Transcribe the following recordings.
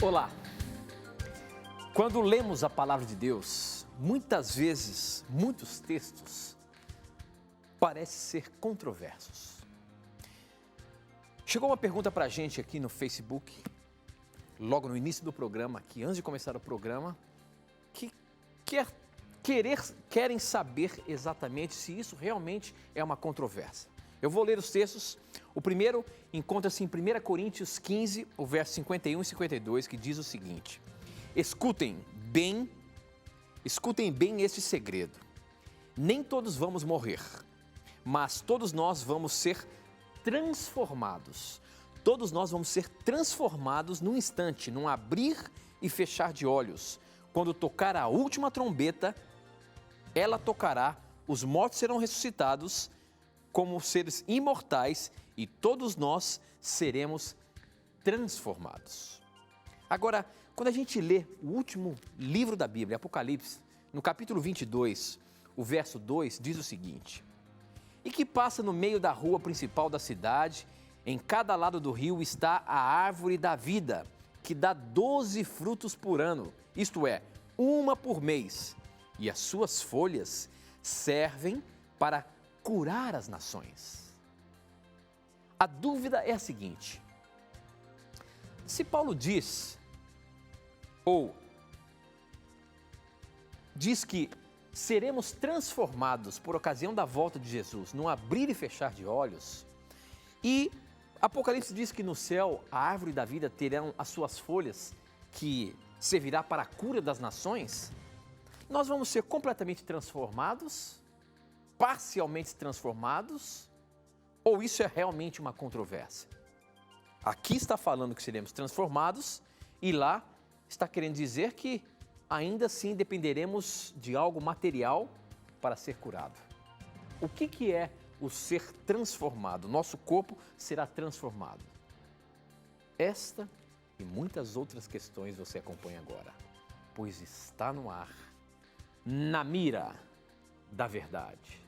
Olá! Quando lemos a palavra de Deus, muitas vezes, muitos textos parecem ser controversos. Chegou uma pergunta para a gente aqui no Facebook, logo no início do programa, aqui antes de começar o programa, que querem saber exatamente se isso realmente é uma controvérsia. Eu vou ler os textos. O primeiro encontra-se em 1 Coríntios 15, o verso 51 e 52, que diz o seguinte: Escutem bem este segredo. Nem todos vamos morrer, mas todos nós vamos ser transformados. Todos nós vamos ser transformados num instante, num abrir e fechar de olhos. Quando tocar a última trombeta, ela tocará, os mortos serão ressuscitados como seres imortais e todos nós seremos transformados. Agora, quando a gente lê o último livro da Bíblia, Apocalipse, no capítulo 22, o verso 2, diz o seguinte: E que passa no meio da rua principal da cidade, em cada lado do rio está a árvore da vida, que dá 12 frutos por ano, isto é, uma por mês, e as suas folhas servem para curar as nações. A dúvida é a seguinte: se Paulo diz que seremos transformados por ocasião da volta de Jesus, num abrir e fechar de olhos, e Apocalipse diz que no céu a árvore da vida terão as suas folhas, que servirá para a cura das nações, nós vamos ser completamente transformados, parcialmente transformados, ou isso é realmente uma controvérsia? Aqui está falando que seremos transformados e lá está querendo dizer que ainda assim dependeremos de algo material para ser curado. O que é o ser transformado? Nosso corpo será transformado. Esta e muitas outras questões você acompanha agora, pois está no ar, Na Mira da Verdade.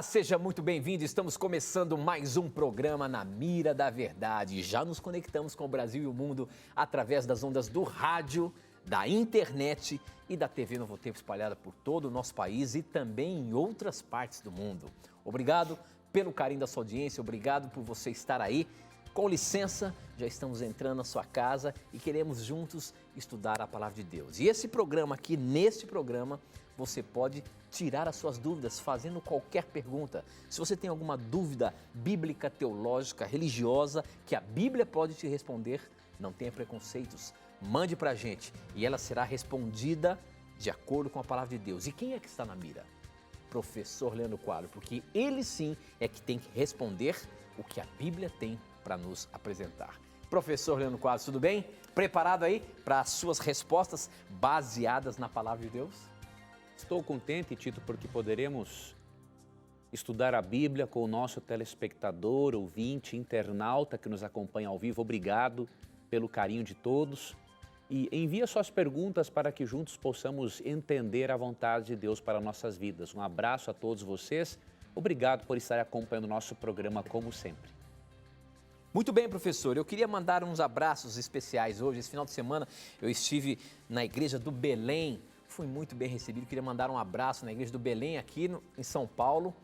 Seja muito bem-vindo, estamos começando mais um programa Na Mira da Verdade. Já nos conectamos com o Brasil e o mundo através das ondas do rádio, da internet e da TV Novo Tempo espalhada por todo o nosso país e também em outras partes do mundo. Obrigado pelo carinho da sua audiência, obrigado por você estar aí. Com licença, já estamos entrando na sua casa e queremos juntos estudar a Palavra de Deus. E esse programa aqui, neste programa, você pode tirar as suas dúvidas fazendo qualquer pergunta. Se você tem alguma dúvida bíblica, teológica, religiosa, que a Bíblia pode te responder, não tenha preconceitos, mande pra gente e ela será respondida de acordo com a Palavra de Deus. E quem é que está na mira? Professor Leandro Quadro, porque ele sim é que tem que responder o que a Bíblia tem para nos apresentar. Professor Leandro Quadro, tudo bem? Preparado aí para as suas respostas baseadas na Palavra de Deus? Estou contente, Tito, porque poderemos estudar a Bíblia com o nosso telespectador, ouvinte, internauta que nos acompanha ao vivo. Obrigado pelo carinho de todos e envia suas perguntas para que juntos possamos entender a vontade de Deus para nossas vidas. Um abraço a todos vocês. Obrigado por estar acompanhando o nosso programa como sempre. Muito bem, professor. Eu queria mandar uns abraços especiais hoje. Esse final de semana eu estive na Igreja do Belém. Fui muito bem recebido, queria mandar um abraço na Igreja do Belém aqui em São Paulo,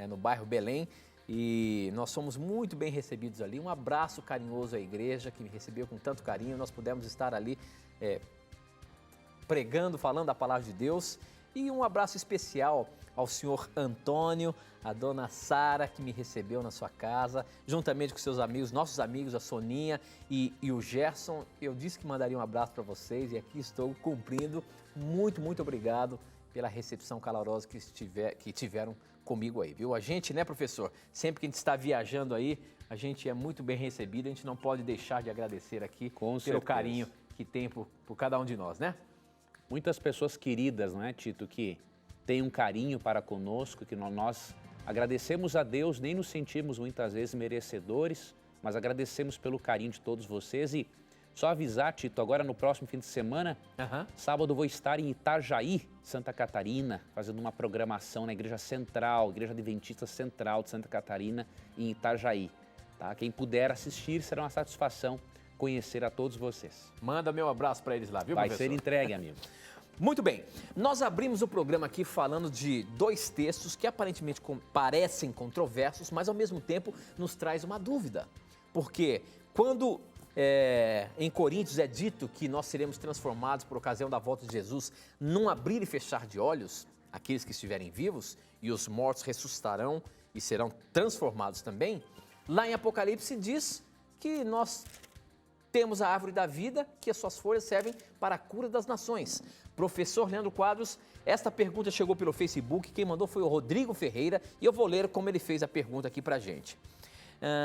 no bairro Belém, e nós fomos muito bem recebidos ali. Um abraço carinhoso à igreja que me recebeu com tanto carinho, nós pudemos estar ali pregando, falando a palavra de Deus, e um abraço especial ao senhor Antônio, a dona Sara, que me recebeu na sua casa, juntamente com seus amigos, nossos amigos, a Soninha e o Gerson. Eu disse que mandaria um abraço para vocês e aqui estou cumprindo. Muito, muito obrigado pela recepção calorosa que tiveram comigo aí, viu? A gente, né, professor, sempre que a gente está viajando aí, a gente é muito bem recebido, a gente não pode deixar de agradecer aqui pelo carinho que tem por cada um de nós, né? Muitas pessoas queridas, não é, Tito, que tem um carinho para conosco, que nós agradecemos a Deus, nem nos sentimos muitas vezes merecedores, mas agradecemos pelo carinho de todos vocês. E só avisar, Tito, agora no próximo fim de semana, sábado vou estar em Itajaí, Santa Catarina, fazendo uma programação na Igreja Central, Igreja Adventista Central de Santa Catarina, em Itajaí. Tá? Quem puder assistir, será uma satisfação conhecer a todos vocês. Manda meu abraço para eles lá, viu, Vai professor? ser entregue, amigo. Muito bem, nós abrimos o programa aqui falando de dois textos que aparentemente parecem controversos, mas ao mesmo tempo nos traz uma dúvida. Porque quando em Coríntios é dito que nós seremos transformados por ocasião da volta de Jesus num abrir e fechar de olhos, aqueles que estiverem vivos, e os mortos ressuscitarão e serão transformados também, lá em Apocalipse diz que nós temos a árvore da vida, que as suas folhas servem para a cura das nações. Professor Leandro Quadros, esta pergunta chegou pelo Facebook, quem mandou foi o Rodrigo Ferreira, e eu vou ler como ele fez a pergunta aqui para a gente.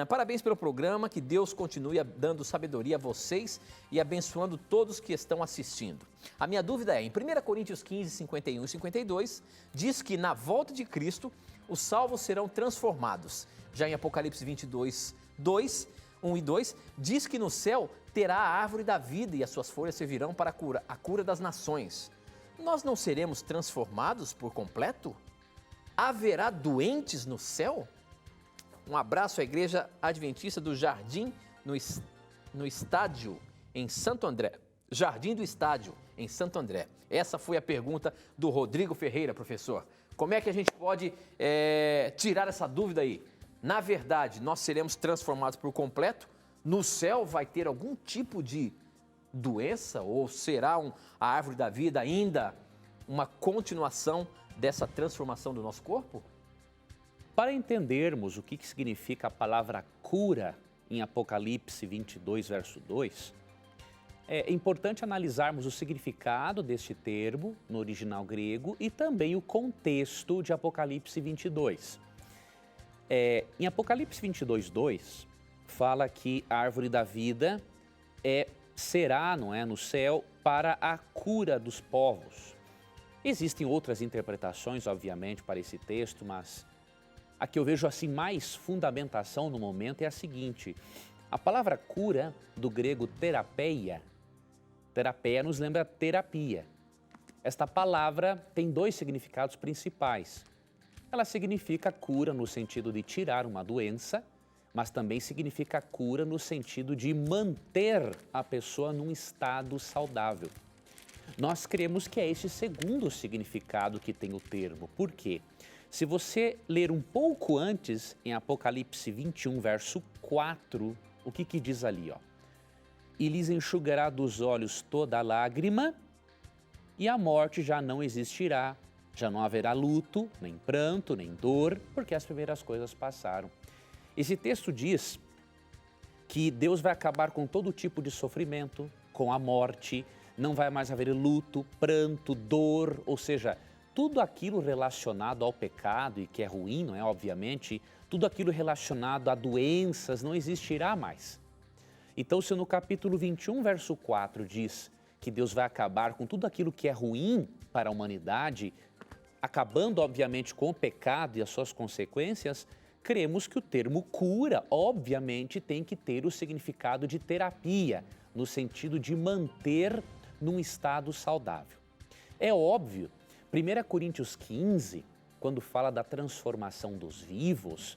Parabéns pelo programa, que Deus continue dando sabedoria a vocês e abençoando todos que estão assistindo. A minha dúvida é, em 1 Coríntios 15, 51 e 52, diz que na volta de Cristo, os salvos serão transformados. Já em Apocalipse 22, 1 e 2, diz que no céu terá a árvore da vida e as suas folhas servirão para a cura das nações. Nós não seremos transformados por completo? Haverá doentes no céu? Um abraço à Igreja Adventista do Jardim, no Estádio, em Santo André. Jardim do Estádio, em Santo André. Essa foi a pergunta do Rodrigo Ferreira, professor. Como é que a gente pode tirar essa dúvida aí? Na verdade, nós seremos transformados por completo? No céu vai ter algum tipo de doença? Ou será a árvore da vida ainda uma continuação dessa transformação do nosso corpo? Para entendermos o que significa a palavra cura em Apocalipse 22, verso 2, é importante analisarmos o significado deste termo no original grego e também o contexto de Apocalipse 22. Em Apocalipse 22, 2, fala que a árvore da vida será, não é, no céu para a cura dos povos. Existem outras interpretações, obviamente, para esse texto, mas a que eu vejo assim mais fundamentação no momento é a seguinte: a palavra cura, do grego terapeia nos lembra terapia. Esta palavra tem dois significados principais. Ela significa cura no sentido de tirar uma doença, mas também significa cura no sentido de manter a pessoa num estado saudável. Nós cremos que é esse segundo significado que tem o termo. Por quê? Se você ler um pouco antes, em Apocalipse 21, verso 4, o que diz ali? E lhes enxugará dos olhos toda a lágrima, e a morte já não existirá, já não haverá luto, nem pranto, nem dor, porque as primeiras coisas passaram. Esse texto diz que Deus vai acabar com todo tipo de sofrimento, com a morte, não vai mais haver luto, pranto, dor, ou seja, tudo aquilo relacionado ao pecado e que é ruim, não é? Obviamente, tudo aquilo relacionado a doenças não existirá mais. Então, se no capítulo 21, verso 4 diz que Deus vai acabar com tudo aquilo que é ruim para a humanidade, acabando, obviamente, com o pecado e as suas consequências, cremos que o termo cura, obviamente, tem que ter o significado de terapia, no sentido de manter num estado saudável. É óbvio, 1 Coríntios 15, quando fala da transformação dos vivos,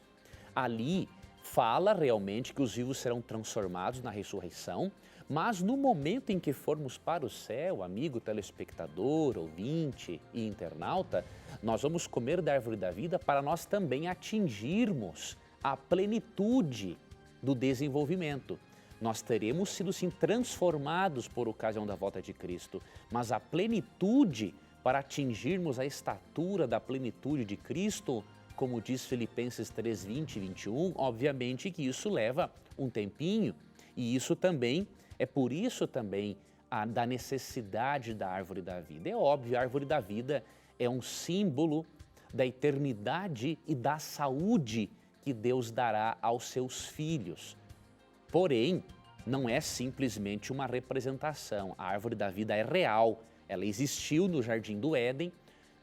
ali fala realmente que os vivos serão transformados na ressurreição, mas no momento em que formos para o céu, amigo telespectador, ouvinte e internauta, nós vamos comer da árvore da vida para nós também atingirmos a plenitude do desenvolvimento. Nós teremos sido sim transformados por ocasião da volta de Cristo, mas a plenitude, para atingirmos a estatura da plenitude de Cristo, como diz Filipenses 3, 20 e 21, obviamente que isso leva um tempinho, e isso também, é por isso também da necessidade da árvore da vida. É óbvio, a árvore da vida é um símbolo da eternidade e da saúde que Deus dará aos seus filhos. Porém, não é simplesmente uma representação, a árvore da vida é real, ela existiu no Jardim do Éden,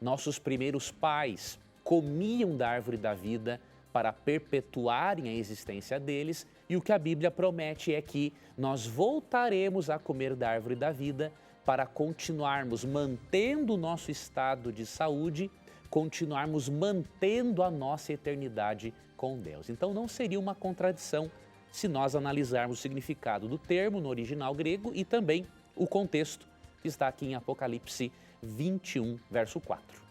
nossos primeiros pais comiam da árvore da vida para perpetuarem a existência deles, e o que a Bíblia promete é que nós voltaremos a comer da árvore da vida para continuarmos mantendo o nosso estado de saúde, continuarmos mantendo a nossa eternidade com Deus. Então não seria uma contradição se nós analisarmos o significado do termo no original grego e também o contexto que está aqui em Apocalipse 21, verso 4.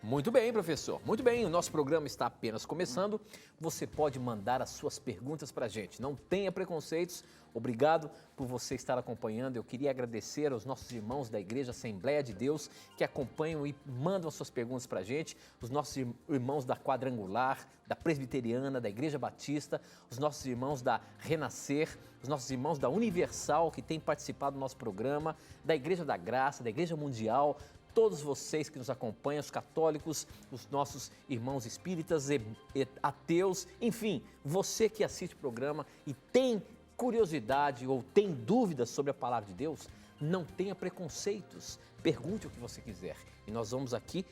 Muito bem, professor. Muito bem, o nosso programa está apenas começando. Você pode mandar as suas perguntas para a gente. Não tenha preconceitos. Obrigado por você estar acompanhando. Eu queria agradecer aos nossos irmãos da Igreja Assembleia de Deus que acompanham e mandam as suas perguntas para a gente. Os nossos irmãos da Quadrangular, da Presbiteriana, da Igreja Batista, os nossos irmãos da Renascer, os nossos irmãos da Universal que têm participado do nosso programa, da Igreja da Graça, da Igreja Mundial, todos vocês que nos acompanham, os católicos, os nossos irmãos espíritas e ateus, enfim, você que assiste o programa e tem curiosidade ou tem dúvidas sobre a palavra de Deus, não tenha preconceitos, pergunte o que você quiser. E nós vamos aqui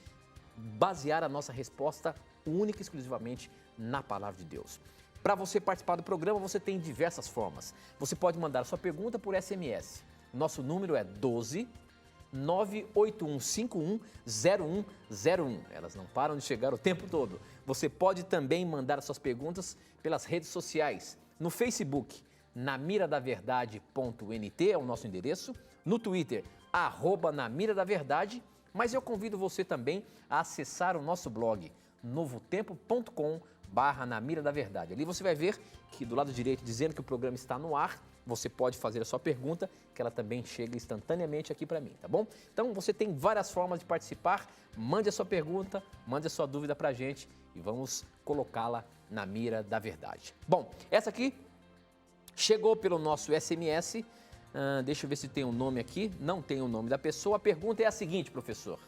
basear a nossa resposta única e exclusivamente na palavra de Deus. Para você participar do programa, você tem diversas formas. Você pode mandar a sua pergunta por SMS. Nosso número é 12 981510101. Elas não param de chegar o tempo todo. Você pode também mandar as suas perguntas pelas redes sociais. No Facebook, namiradaverdade.nt é o nosso endereço. No Twitter, @namiradaverdade. Mas eu convido você também a acessar o nosso blog, novotempo.com/namiradaverdade. Ali você vai ver que do lado direito, dizendo que o programa está no ar, você pode fazer a sua pergunta, que ela também chega instantaneamente aqui para mim, tá bom? Então, você tem várias formas de participar. Mande a sua pergunta, mande a sua dúvida para a gente e vamos colocá-la na mira da verdade. Bom, essa aqui chegou pelo nosso SMS. Deixa eu ver se tem um nome aqui. Não tem o nome da pessoa. A pergunta é a seguinte, professor.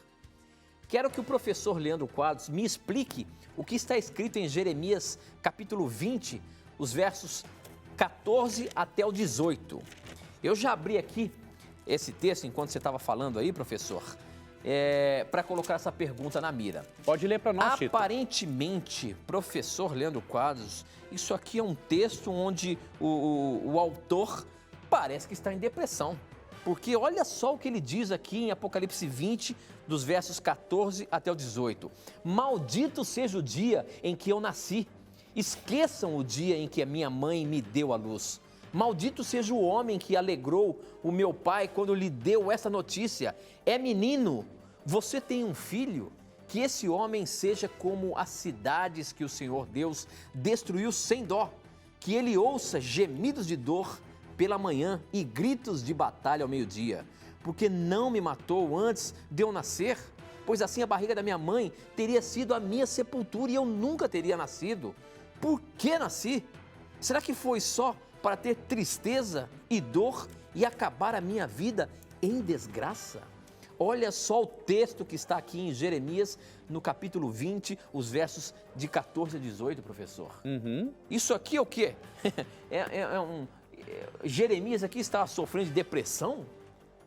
Quero que o professor Leandro Quadros me explique o que está escrito em Jeremias, capítulo 20, os versos 14 até o 18. Eu já abri aqui esse texto enquanto você estava falando aí, professor, para colocar essa pergunta na mira. Pode ler para nós, Tito. Aparentemente, professor Leandro Quadros, isso aqui é um texto onde o autor parece que está em depressão. Porque olha só o que ele diz aqui em Apocalipse 20, dos versos 14 até o 18. Maldito seja o dia em que eu nasci. Esqueçam o dia em que a minha mãe me deu à luz. Maldito seja o homem que alegrou o meu pai quando lhe deu essa notícia. É menino, você tem um filho? Que esse homem seja como as cidades que o Senhor Deus destruiu sem dó. Que ele ouça gemidos de dor pela manhã e gritos de batalha ao meio-dia. Porque não me matou antes de eu nascer? Pois assim a barriga da minha mãe teria sido a minha sepultura e eu nunca teria nascido. Por que nasci? Será que foi só para ter tristeza e dor e acabar a minha vida em desgraça? Olha só o texto que está aqui em Jeremias, no capítulo 20, os versos de 14 a 18, professor. Isso aqui é o quê? Jeremias aqui está sofrendo de depressão?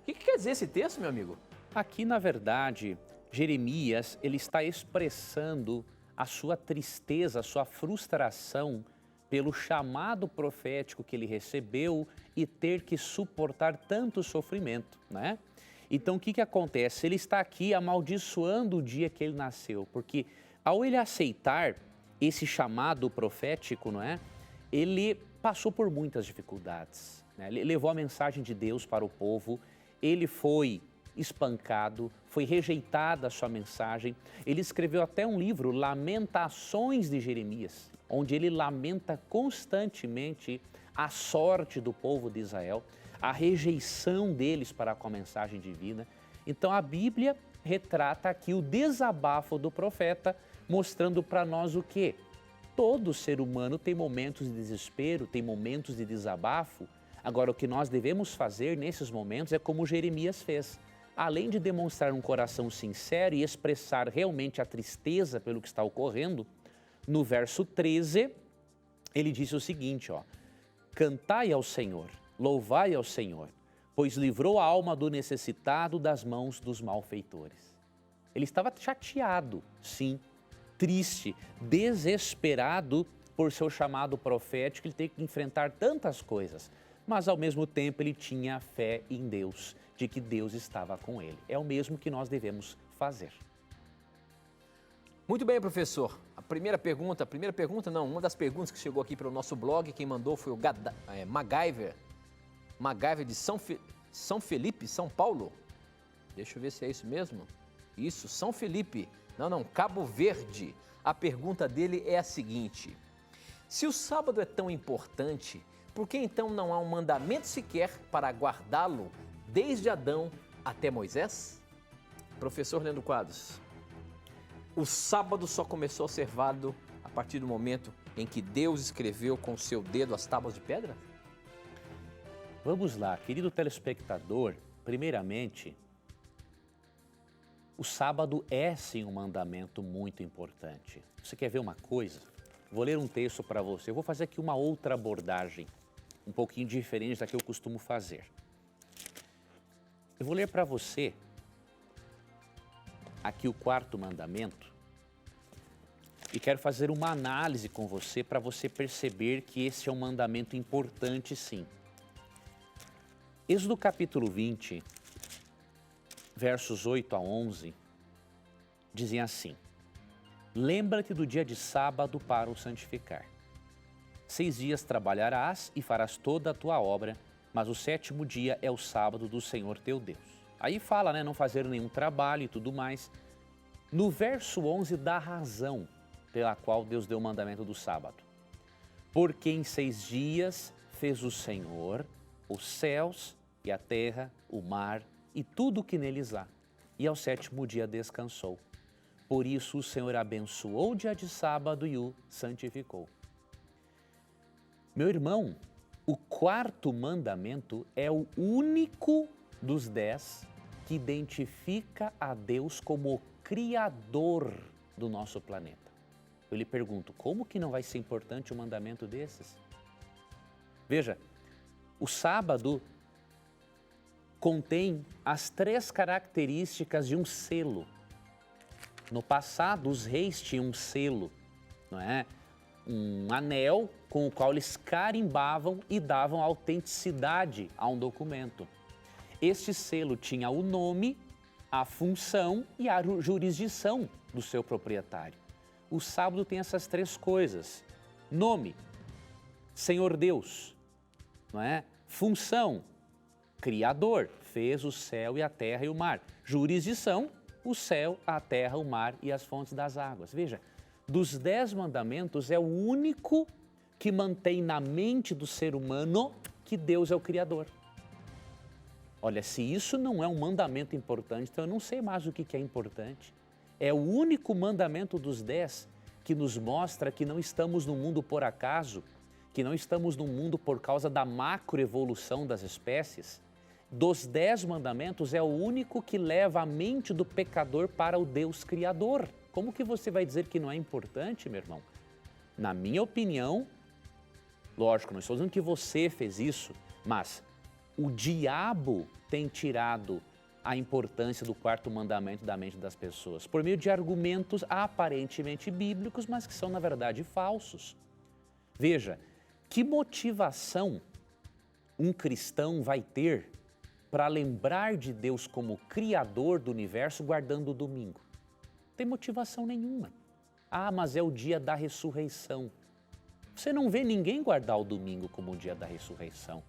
O que quer dizer esse texto, meu amigo? Aqui, na verdade, Jeremias, ele está expressando a sua tristeza, a sua frustração pelo chamado profético que ele recebeu e ter que suportar tanto sofrimento, né? Então, o que acontece? Ele está aqui amaldiçoando o dia que ele nasceu, porque ao ele aceitar esse chamado profético, não é? Ele passou por muitas dificuldades, né? Ele levou a mensagem de Deus para o povo, ele foi espancado, foi rejeitada a sua mensagem. Ele escreveu até um livro, Lamentações de Jeremias, onde ele lamenta constantemente a sorte do povo de Israel, a rejeição deles para com a mensagem divina. Então a Bíblia retrata aqui o desabafo do profeta, mostrando para nós o quê? Todo ser humano tem momentos de desespero, tem momentos de desabafo. Agora, o que nós devemos fazer nesses momentos é como Jeremias fez. Além de demonstrar um coração sincero e expressar realmente a tristeza pelo que está ocorrendo, no verso 13, ele disse o seguinte, ó: cantai ao Senhor, louvai ao Senhor, pois livrou a alma do necessitado das mãos dos malfeitores. Ele estava chateado, sim, triste, desesperado por seu chamado profético, ele tem que enfrentar tantas coisas. Mas ao mesmo tempo ele tinha fé em Deus, de que Deus estava com ele. É o mesmo que nós devemos fazer. Muito bem, professor. Uma das perguntas que chegou aqui pelo nosso blog, quem mandou foi o MacGyver de São Felipe, São Paulo. Deixa eu ver se é isso mesmo. Isso, São Felipe. Não, Cabo Verde. A pergunta dele é a seguinte: se o sábado é tão importante, por que então não há um mandamento sequer para guardá-lo desde Adão até Moisés? Professor Leandro Quadros, o sábado só começou a ser válido a partir do momento em que Deus escreveu com o seu dedo as tábuas de pedra? Vamos lá, querido telespectador, primeiramente, o sábado é sim um mandamento muito importante. Você quer ver uma coisa? Vou ler um texto para você. Eu vou fazer aqui uma outra abordagem, um pouquinho diferente da que eu costumo fazer. Eu vou ler para você aqui o 4º mandamento e quero fazer uma análise com você para você perceber que esse é um mandamento importante, sim. Êxodo capítulo 20, versos 8 a 11, dizem assim: lembra-te do dia de sábado para o santificar. 6 dias trabalharás e farás toda a tua obra, mas o 7º dia é o sábado do Senhor teu Deus. Aí fala, não fazer nenhum trabalho e tudo mais. No verso 11 dá a razão pela qual Deus deu o mandamento do sábado. Porque em 6 dias fez o Senhor os céus e a terra, o mar e tudo o que neles há, e ao 7º dia descansou. Por isso o Senhor abençoou o dia de sábado e o santificou. Meu irmão, o 4º mandamento é o único dos 10 que identifica a Deus como o Criador do nosso planeta. Eu lhe pergunto, como que não vai ser importante um mandamento desses? Veja, o sábado contém as 3 características de um selo. No passado, os reis tinham um selo, não é? Um anel com o qual eles carimbavam e davam autenticidade a um documento. Este selo tinha o nome, a função e a jurisdição do seu proprietário. O sábado tem essas 3 coisas: nome, Senhor Deus, não é? Função, Criador, fez o céu e a terra e o mar. Jurisdição, o céu, a terra, o mar e as fontes das águas. Veja, dos 10 mandamentos é o único que mantém na mente do ser humano que Deus é o Criador. Olha, se isso não é um mandamento importante, então eu não sei mais o que é importante. É o único mandamento dos 10 que nos mostra que não estamos no mundo por acaso, que não estamos no mundo por causa da macroevolução das espécies. Dos 10 mandamentos, é o único que leva a mente do pecador para o Deus Criador. Como que você vai dizer que não é importante, meu irmão? Na minha opinião, lógico, não estou dizendo que você fez isso, mas o diabo tem tirado a importância do 4º mandamento da mente das pessoas, por meio de argumentos aparentemente bíblicos, mas que são, na verdade, falsos. Veja, que motivação um cristão vai ter para lembrar de Deus como Criador do universo guardando o domingo? Não tem motivação nenhuma. Ah, mas é o dia da ressurreição. Você não vê ninguém guardar o domingo como o dia da ressurreição.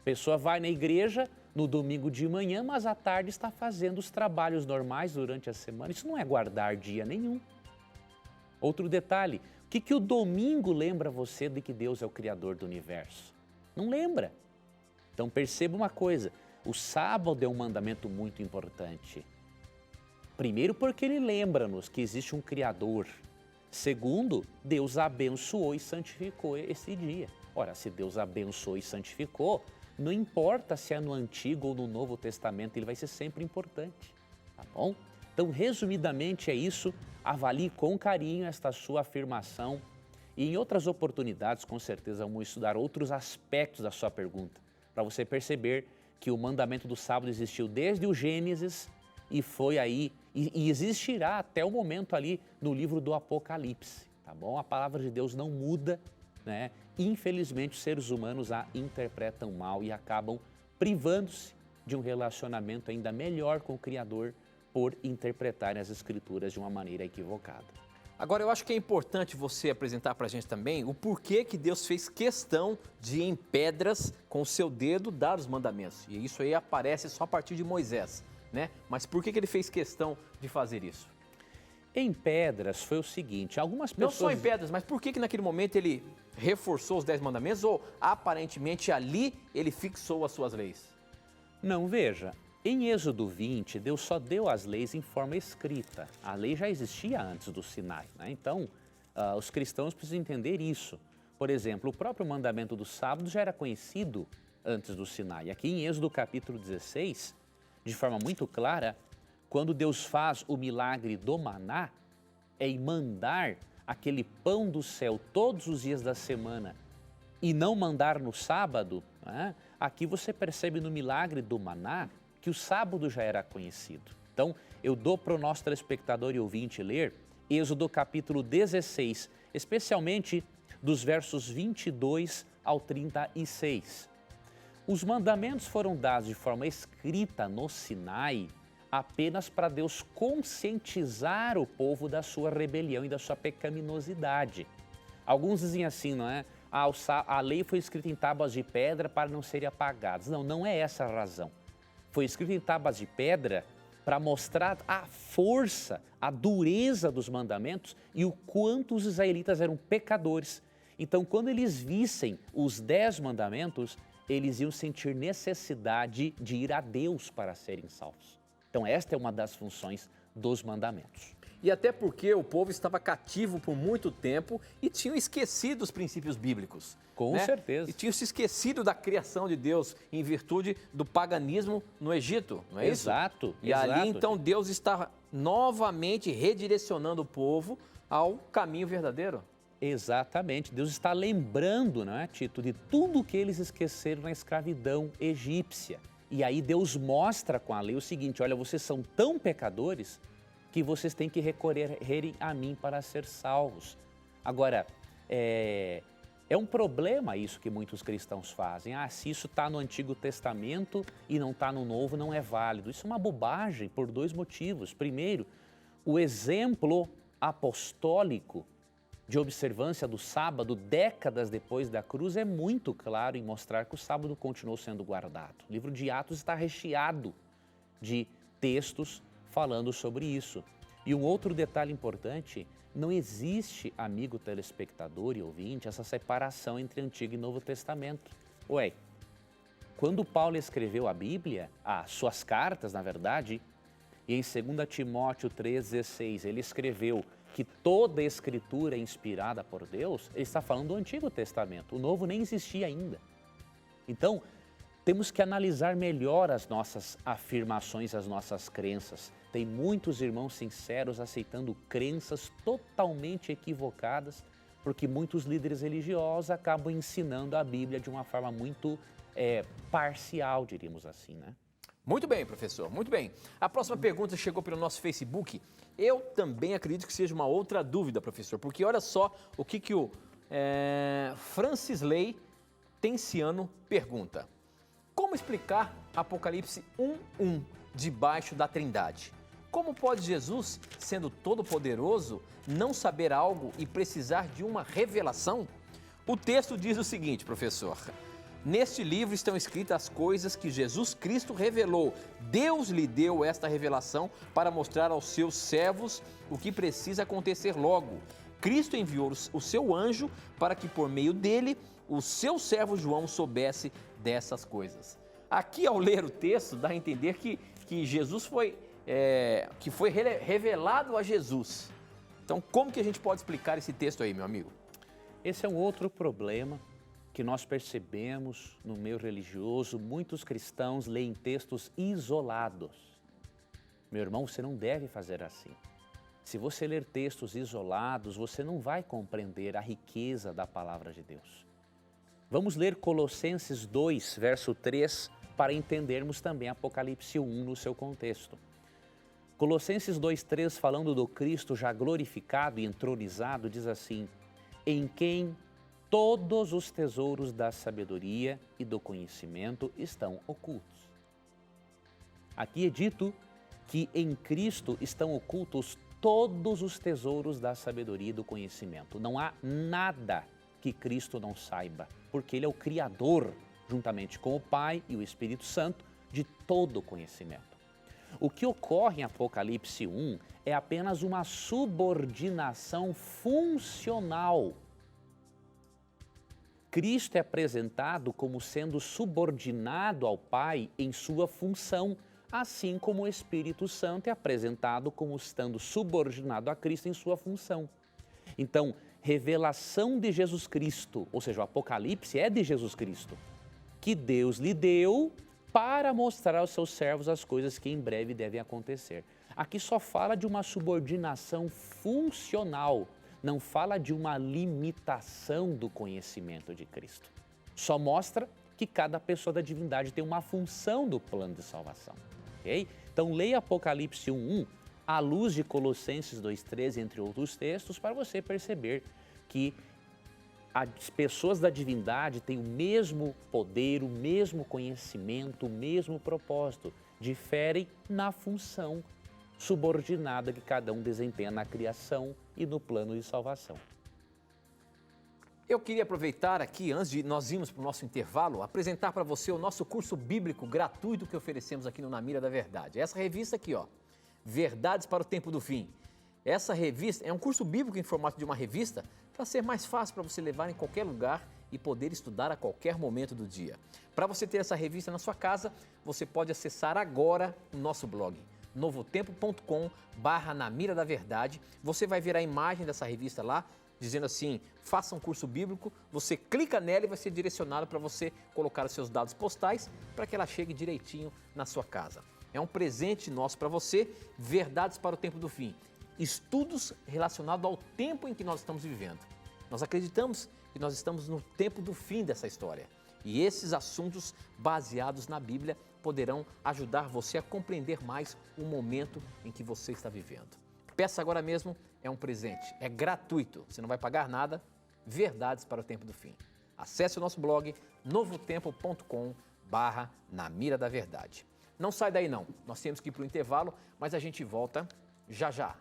A pessoa vai na igreja no domingo de manhã, mas à tarde está fazendo os trabalhos normais durante a semana. Isso não é guardar dia nenhum. Outro detalhe, o que o domingo lembra você de que Deus é o Criador do universo? Não lembra. Então perceba uma coisa, o sábado é um mandamento muito importante. Primeiro porque ele lembra-nos que existe um Criador. Segundo, Deus abençoou e santificou esse dia. Ora, se Deus abençoou e santificou, não importa se é no Antigo ou no Novo Testamento, ele vai ser sempre importante, tá bom? Então, resumidamente é isso, avalie com carinho esta sua afirmação e em outras oportunidades, com certeza, vamos estudar outros aspectos da sua pergunta, para você perceber que o mandamento do sábado existiu desde o Gênesis e foi aí, e existirá até o momento ali no livro do Apocalipse, tá bom? A palavra de Deus não muda, né? Infelizmente, os seres humanos a interpretam mal e acabam privando-se de um relacionamento ainda melhor com o Criador por interpretarem as Escrituras de uma maneira equivocada. Agora, eu acho que é importante você apresentar para a gente também o porquê que Deus fez questão de, em pedras, com o seu dedo, dar os mandamentos. E isso aí aparece só a partir de Moisés, né? Mas por que ele fez questão de fazer isso? Em pedras foi o seguinte, algumas Não pessoas... só em pedras, mas por que naquele momento ele reforçou os 10 mandamentos ou aparentemente ali ele fixou as suas leis? Não, veja, em Êxodo 20, Deus só deu as leis em forma escrita. A lei já existia antes do Sinai, né? Então, os cristãos precisam entender isso. Por exemplo, o próprio mandamento do sábado já era conhecido antes do Sinai. Aqui em Êxodo capítulo 16, de forma muito clara, quando Deus faz o milagre do maná, é em mandar aquele pão do céu todos os dias da semana e não mandar no sábado, né? Aqui você percebe no milagre do maná que o sábado já era conhecido. Então, eu dou para o nosso telespectador e ouvinte ler Êxodo capítulo 16, especialmente dos versos 22 ao 36. Os mandamentos foram dados de forma escrita no Sinai apenas para Deus conscientizar o povo da sua rebelião e da sua pecaminosidade. Alguns dizem assim, não é? A lei foi escrita em tábuas de pedra para não serem apagadas. Não, não é essa a razão. Foi escrita em tábuas de pedra para mostrar a força, a dureza dos mandamentos e o quanto os israelitas eram pecadores. Então, quando eles vissem os 10 mandamentos, eles iam sentir necessidade de ir a Deus para serem salvos. Então, esta é uma das funções dos mandamentos. E até porque o povo estava cativo por muito tempo e tinham esquecido os princípios bíblicos. Com certeza. E tinham se esquecido da criação de Deus em virtude do paganismo no Egito, não é isso? Exato. E ali, então, Deus está novamente redirecionando o povo ao caminho verdadeiro. Exatamente. Deus está lembrando, não é, Tito, de tudo que eles esqueceram na escravidão egípcia. E aí Deus mostra com a lei o seguinte, olha, vocês são tão pecadores que vocês têm que recorrerem a mim para ser salvos. Agora, é um problema isso que muitos cristãos fazem. Se isso está no Antigo Testamento e não está no Novo, não é válido. Isso é uma bobagem por 2 motivos. Primeiro, o exemplo apostólico de observância do sábado, décadas depois da cruz, é muito claro em mostrar que o sábado continuou sendo guardado. O livro de Atos está recheado de textos falando sobre isso. E um outro detalhe importante, não existe, amigo telespectador e ouvinte, essa separação entre Antigo e Novo Testamento. Quando Paulo escreveu a Bíblia, as suas cartas, na verdade, e em 2 Timóteo 3,16, ele escreveu que toda a Escritura é inspirada por Deus, ele está falando do Antigo Testamento, o Novo nem existia ainda. Então, temos que analisar melhor as nossas afirmações, as nossas crenças. Tem muitos irmãos sinceros aceitando crenças totalmente equivocadas, porque muitos líderes religiosos acabam ensinando a Bíblia de uma forma muito parcial, diríamos assim, né? Muito bem, professor, muito bem. A próxima pergunta chegou pelo nosso Facebook. Eu também acredito que seja uma outra dúvida, professor, porque olha só o que o Francisley Tenciano pergunta. Como explicar Apocalipse 1:1 debaixo da Trindade? Como pode Jesus, sendo todo-poderoso, não saber algo e precisar de uma revelação? O texto diz o seguinte, professor. Neste livro estão escritas as coisas que Jesus Cristo revelou. Deus lhe deu esta revelação para mostrar aos seus servos o que precisa acontecer logo. Cristo enviou o seu anjo para que, por meio dele, o seu servo João soubesse dessas coisas. Aqui, ao ler o texto, dá a entender que Jesus foi revelado a Jesus. Então, como que a gente pode explicar esse texto aí, meu amigo? Esse é um outro problema que nós percebemos no meio religioso. Muitos cristãos leem textos isolados. Meu irmão, você não deve fazer assim. Se você ler textos isolados, você não vai compreender a riqueza da palavra de Deus. Vamos ler Colossenses 2, verso 3, para entendermos também Apocalipse 1 no seu contexto. Colossenses 2,3, falando do Cristo já glorificado e entronizado, diz assim: em quem todos os tesouros da sabedoria e do conhecimento estão ocultos. Aqui é dito que em Cristo estão ocultos todos os tesouros da sabedoria e do conhecimento. Não há nada que Cristo não saiba, porque Ele é o Criador, juntamente com o Pai e o Espírito Santo, de todo o conhecimento. O que ocorre em Apocalipse 1 é apenas uma subordinação funcional. Cristo é apresentado como sendo subordinado ao Pai em sua função, assim como o Espírito Santo é apresentado como estando subordinado a Cristo em sua função. Então, revelação de Jesus Cristo, ou seja, o Apocalipse é de Jesus Cristo, que Deus lhe deu para mostrar aos seus servos as coisas que em breve devem acontecer. Aqui só fala de uma subordinação funcional, não fala de uma limitação do conhecimento de Cristo. Só mostra que cada pessoa da divindade tem uma função do plano de salvação. Okay? Então leia Apocalipse 1:1 à luz de Colossenses 2:13, entre outros textos, para você perceber que as pessoas da divindade têm o mesmo poder, o mesmo conhecimento, o mesmo propósito, diferem na função subordinada que cada um desempenha na criação e no plano de salvação. Eu queria aproveitar aqui, antes de nós irmos para o nosso intervalo, apresentar para você o nosso curso bíblico gratuito que oferecemos aqui no Na Mira da Verdade. Essa revista aqui, ó, Verdades para o Tempo do Fim. Essa revista é um curso bíblico em formato de uma revista para ser mais fácil para você levar em qualquer lugar e poder estudar a qualquer momento do dia. Para você ter essa revista na sua casa, você pode acessar agora o nosso blog, novotempo.com/Na Mira da Verdade. Você vai ver a imagem dessa revista lá, dizendo assim, faça um curso bíblico, você clica nela e vai ser direcionado para você colocar os seus dados postais para que ela chegue direitinho na sua casa. É um presente nosso para você, Verdades para o Tempo do Fim. Estudos relacionados ao tempo em que nós estamos vivendo. Nós acreditamos que nós estamos no tempo do fim dessa história. E esses assuntos baseados na Bíblia poderão ajudar você a compreender mais o momento em que você está vivendo. Peça agora mesmo, é um presente, é gratuito, você não vai pagar nada, Verdades para o Tempo do Fim. Acesse o nosso blog, novotempo.com/Na Mira da Verdade. Não sai daí não, nós temos que ir para o intervalo, mas a gente volta já já.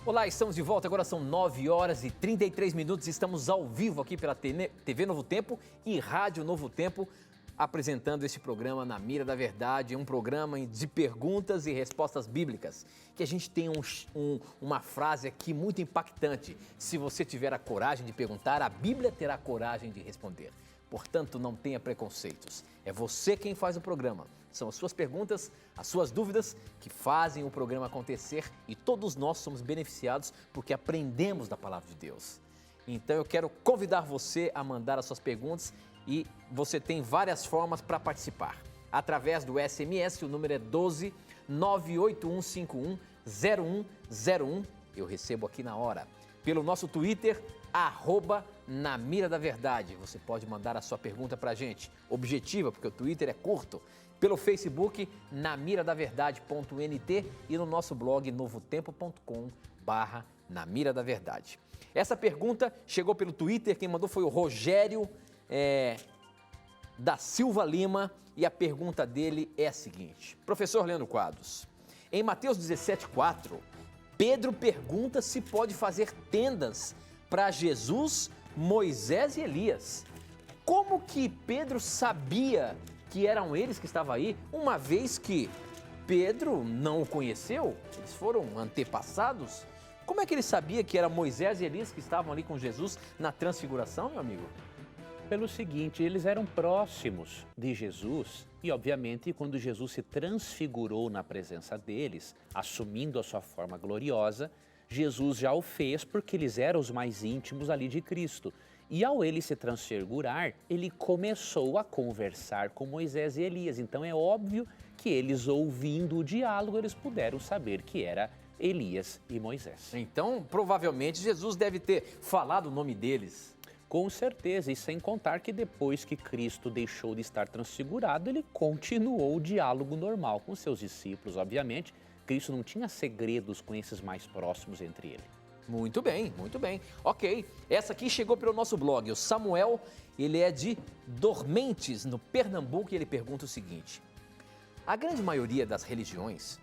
Olá, estamos de volta, agora são 9h33, estamos ao vivo aqui pela TV Novo Tempo e Rádio Novo Tempo, apresentando este programa Na Mira da Verdade, um programa de perguntas e respostas bíblicas, que a gente tem uma frase aqui muito impactante: se você tiver a coragem de perguntar, a Bíblia terá coragem de responder. Portanto, não tenha preconceitos, é você quem faz o programa. São as suas perguntas, as suas dúvidas que fazem o programa acontecer e todos nós somos beneficiados porque aprendemos da Palavra de Deus. Então eu quero convidar você a mandar as suas perguntas e você tem várias formas para participar. Através do SMS, o número é 12 98151 0101, eu recebo aqui na hora. Pelo nosso Twitter, @Na Mira da Verdade, você pode mandar a sua pergunta para a gente, objetiva, porque o Twitter é curto. Pelo Facebook, namiradaverdade.nt e no nosso blog novotempo.com/Na Mira da Verdade. Essa pergunta chegou pelo Twitter, quem mandou foi o Rogério da Silva Lima e a pergunta dele é a seguinte: Professor Leandro Quadros, em Mateus 17:4, Pedro pergunta se pode fazer tendas para Jesus, Moisés e Elias. Como que Pedro sabia que eram eles que estavam aí, uma vez que Pedro não o conheceu? Eles foram antepassados? Como é que ele sabia que era Moisés e Elias que estavam ali com Jesus na transfiguração, meu amigo? Pelo seguinte, eles eram próximos de Jesus e, obviamente, quando Jesus se transfigurou na presença deles, assumindo a sua forma gloriosa, Jesus já o fez porque eles eram os mais íntimos ali de Cristo. E ao ele se transfigurar, ele começou a conversar com Moisés e Elias. Então é óbvio que eles, ouvindo o diálogo, eles puderam saber que era Elias e Moisés. Então, provavelmente, Jesus deve ter falado o nome deles. Com certeza, e sem contar que depois que Cristo deixou de estar transfigurado, ele continuou o diálogo normal com seus discípulos, obviamente. Cristo não tinha segredos com esses mais próximos entre ele. Muito bem, muito bem. Ok, essa aqui chegou pelo nosso blog. O Samuel, ele é de Dormentes, no Pernambuco, e ele pergunta o seguinte: a grande maioria das religiões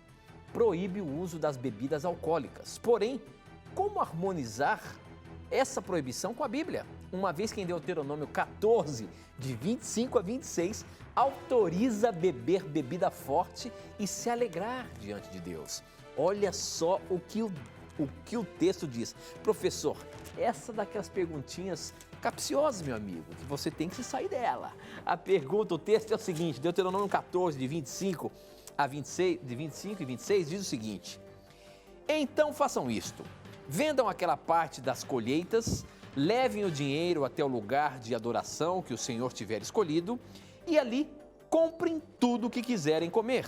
proíbe o uso das bebidas alcoólicas. Porém, como harmonizar essa proibição com a Bíblia? Uma vez que em Deuteronômio 14, de 25 a 26, autoriza beber bebida forte e se alegrar diante de Deus. Olha só o que o texto diz. Professor, essa daquelas perguntinhas capciosas, meu amigo, que você tem que se sair dela. A pergunta, o texto é o seguinte, Deuteronômio 14, de 25 a 26, de 25 e 26, diz o seguinte: então façam isto, vendam aquela parte das colheitas, levem o dinheiro até o lugar de adoração que o Senhor tiver escolhido e ali comprem tudo o que quiserem comer.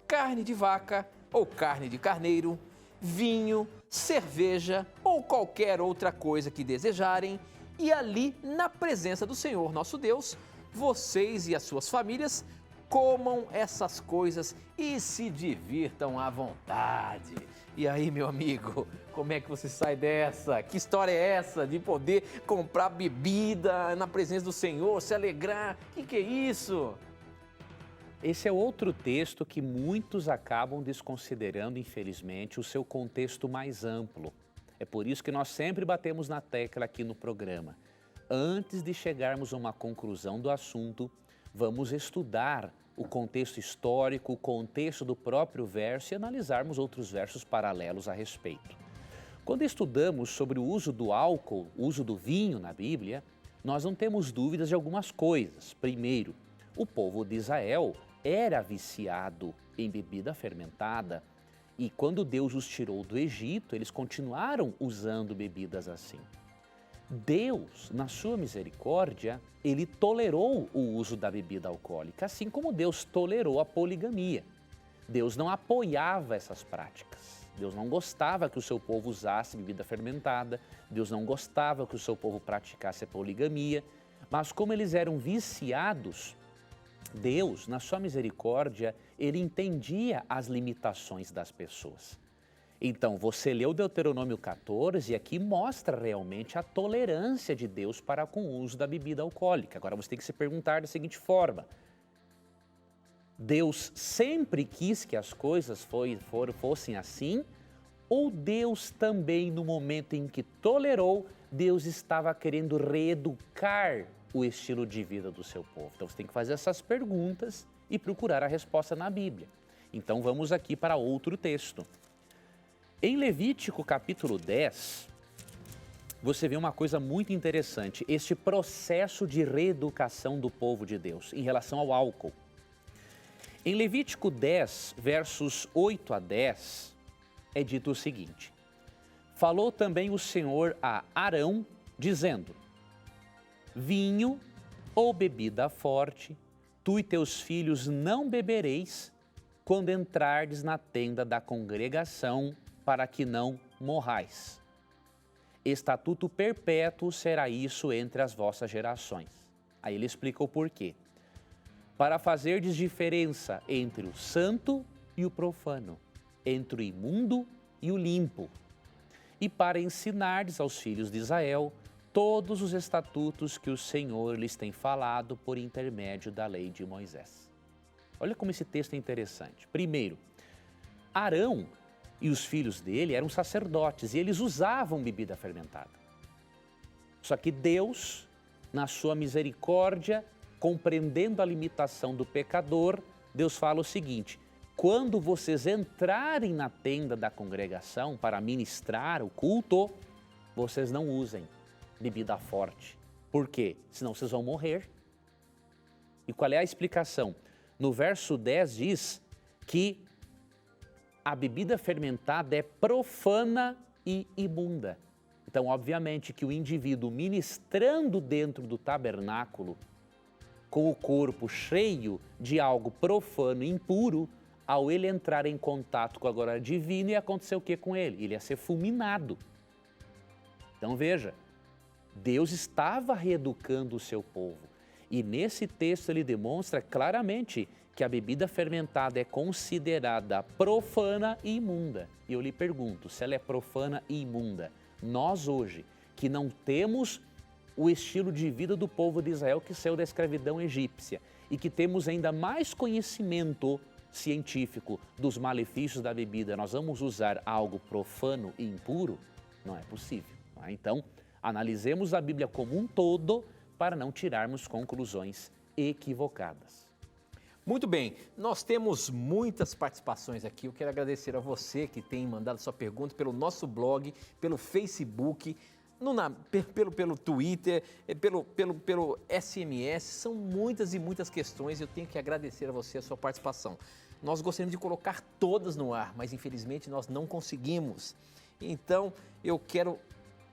Carne de vaca ou carne de carneiro, vinho, cerveja ou qualquer outra coisa que desejarem, e ali, na presença do Senhor nosso Deus, vocês e as suas famílias comam essas coisas e se divirtam à vontade. E aí, meu amigo, como é que você sai dessa? Que história é essa de poder comprar bebida na presença do Senhor, se alegrar? Que é isso? Esse é outro texto que muitos acabam desconsiderando, infelizmente, o seu contexto mais amplo. É por isso que nós sempre batemos na tecla aqui no programa. Antes de chegarmos a uma conclusão do assunto, vamos estudar o contexto histórico, o contexto do próprio verso e analisarmos outros versos paralelos a respeito. Quando estudamos sobre o uso do álcool, o uso do vinho na Bíblia, nós não temos dúvidas de algumas coisas. Primeiro, o povo de Israel era viciado em bebida fermentada e quando Deus os tirou do Egito, eles continuaram usando bebidas assim. Deus, na sua misericórdia, ele tolerou o uso da bebida alcoólica, assim como Deus tolerou a poligamia. Deus não apoiava essas práticas. Deus não gostava que o seu povo usasse bebida fermentada, Deus não gostava que o seu povo praticasse a poligamia, mas como eles eram viciados, Deus, na sua misericórdia, ele entendia as limitações das pessoas. Então, você leu Deuteronômio 14 e aqui mostra realmente a tolerância de Deus para com o uso da bebida alcoólica. Agora você tem que se perguntar da seguinte forma: Deus sempre quis que as coisas fossem assim? Ou Deus também, no momento em que tolerou, Deus estava querendo reeducar o estilo de vida do seu povo? Então você tem que fazer essas perguntas e procurar a resposta na Bíblia. Então vamos aqui para outro texto. Em Levítico capítulo 10, você vê uma coisa muito interessante, este processo de reeducação do povo de Deus em relação ao álcool. Em Levítico 10, versos 8 a 10, é dito o seguinte: falou também o Senhor a Arão, dizendo: vinho ou bebida forte, tu e teus filhos não bebereis quando entrardes na tenda da congregação, para que não morrais. Estatuto perpétuo será isso entre as vossas gerações. Aí ele explica o porquê. Para fazerdes diferença entre o santo e o profano, entre o imundo e o limpo, e para ensinardes aos filhos de Israel todos os estatutos que o Senhor lhes tem falado por intermédio da lei de Moisés. Olha como esse texto é interessante. Primeiro, Arão e os filhos dele eram sacerdotes e eles usavam bebida fermentada. Só que Deus, na sua misericórdia, compreendendo a limitação do pecador, Deus fala o seguinte: quando vocês entrarem na tenda da congregação para ministrar o culto, vocês não usem bebida forte. Por quê? Senão vocês vão morrer. E qual é a explicação? No verso 10 diz que a bebida fermentada é profana e imunda. Então, obviamente que o indivíduo ministrando dentro do tabernáculo, com o corpo cheio de algo profano e impuro, ao ele entrar em contato com a glória divina, ia acontecer o que com ele? Ele ia ser fulminado. Então veja, Deus estava reeducando o seu povo. E nesse texto ele demonstra claramente que a bebida fermentada é considerada profana e imunda. E eu lhe pergunto, se ela é profana e imunda, nós hoje, que não temos o estilo de vida do povo de Israel que saiu da escravidão egípcia e que temos ainda mais conhecimento científico dos malefícios da bebida, nós vamos usar algo profano e impuro? Não é possível. Não é? Então, analisemos a Bíblia como um todo para não tirarmos conclusões equivocadas. Muito bem, nós temos muitas participações aqui. Eu quero agradecer a você que tem mandado sua pergunta pelo nosso blog, pelo Facebook, pelo Twitter, pelo SMS. São muitas e muitas questões e eu tenho que agradecer a você a sua participação. Nós gostaríamos de colocar todas no ar, mas infelizmente nós não conseguimos. Então eu quero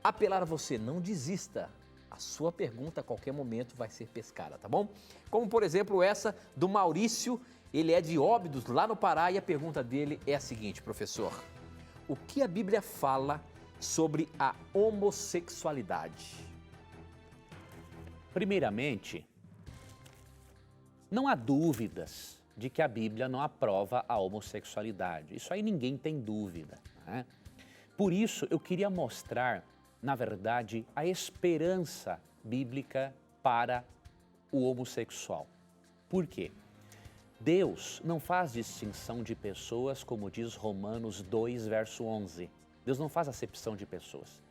apelar a você, não desista. A sua pergunta a qualquer momento vai ser pescada, tá bom? Como por exemplo essa do Maurício, ele é de Óbidos, lá no Pará, e a pergunta dele é a seguinte, professor: o que a Bíblia fala sobre a homossexualidade? Primeiramente, não há dúvidas de que a Bíblia não aprova a homossexualidade. Isso aí ninguém tem dúvida, né? Por isso eu queria mostrar, na verdade, a esperança bíblica para o homossexual. Por quê? Deus não faz distinção de pessoas, como diz Romanos 2, verso 11. Deus não faz acepção de pessoas.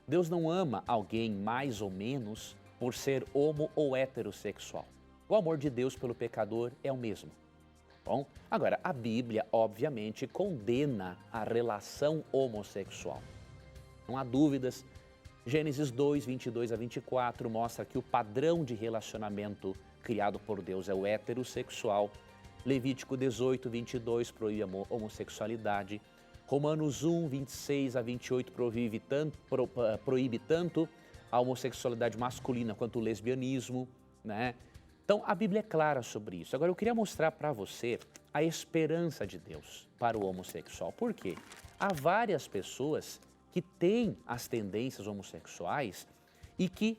Deus não ama alguém mais ou menos por ser homo ou heterossexual. O amor de Deus pelo pecador é o mesmo. Bom, agora, a Bíblia, obviamente, condena a relação homossexual. Não há dúvidas. Gênesis 2, 22 a 24 mostra que o padrão de relacionamento criado por Deus é o heterossexual. Levítico 18, 22 proíbe a homossexualidade. Romanos 1, 26 a 28 proíbe tanto a homossexualidade masculina quanto o lesbianismo, né? Então, a Bíblia é clara sobre isso. Agora, eu queria mostrar para você a esperança de Deus para o homossexual. Por quê? Há várias pessoas que têm as tendências homossexuais e que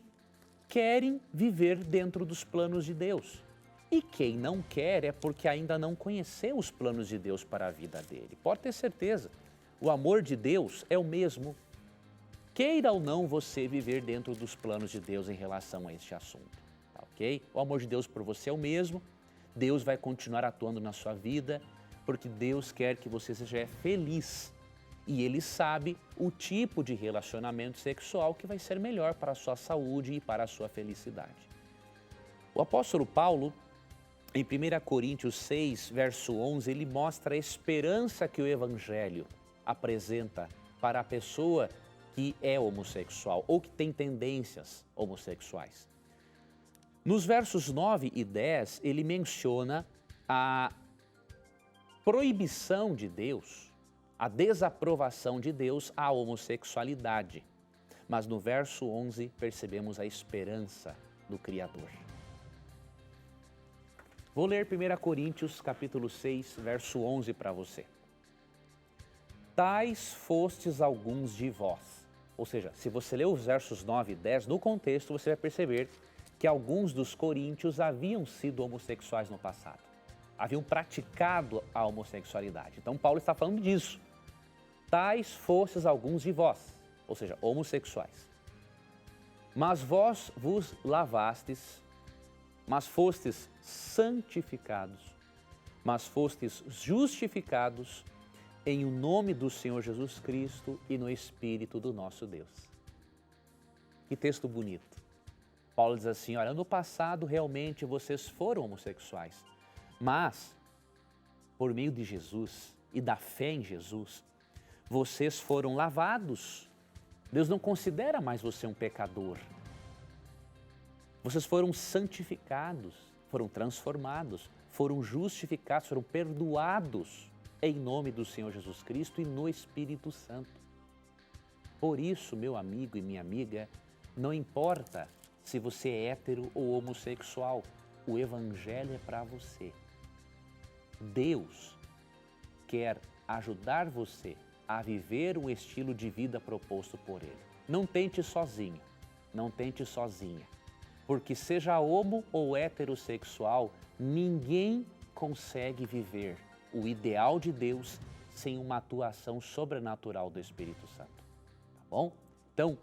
querem viver dentro dos planos de Deus. E quem não quer é porque ainda não conheceu os planos de Deus para a vida dele. Pode ter certeza, o amor de Deus é o mesmo. Queira ou não você viver dentro dos planos de Deus em relação a este assunto. Okay? O amor de Deus por você é o mesmo, Deus vai continuar atuando na sua vida, porque Deus quer que você seja feliz. E Ele sabe o tipo de relacionamento sexual que vai ser melhor para a sua saúde e para a sua felicidade. O apóstolo Paulo, em 1 Coríntios 6, verso 11, ele mostra a esperança que o Evangelho apresenta para a pessoa que é homossexual ou que tem tendências homossexuais. Nos versos 9 e 10, ele menciona a proibição de Deus, a desaprovação de Deus à homossexualidade. Mas no verso 11 percebemos a esperança do Criador. Vou ler 1 Coríntios capítulo 6, verso 11 para você. Tais fostes alguns de vós. Ou seja, se você ler os versos 9 e 10 no contexto, você vai perceber que alguns dos coríntios haviam sido homossexuais no passado. Haviam praticado a homossexualidade. Então Paulo está falando disso. Tais fostes alguns de vós, ou seja, homossexuais. Mas vós vos lavastes, mas fostes santificados, mas fostes justificados em o nome do Senhor Jesus Cristo e no Espírito do nosso Deus. Que texto bonito. Paulo diz assim, olha, no passado realmente vocês foram homossexuais, mas por meio de Jesus e da fé em Jesus, vocês foram lavados. Deus não considera mais você um pecador. Vocês foram santificados, foram transformados, foram justificados, foram perdoados em nome do Senhor Jesus Cristo e no Espírito Santo. Por isso, meu amigo e minha amiga, não importa se você é hétero ou homossexual, o Evangelho é para você. Deus quer ajudar você a viver um estilo de vida proposto por Ele. Não tente sozinho, não tente sozinha, porque seja homo ou heterossexual, ninguém consegue viver o ideal de Deus sem uma atuação sobrenatural do Espírito Santo, tá bom? Então,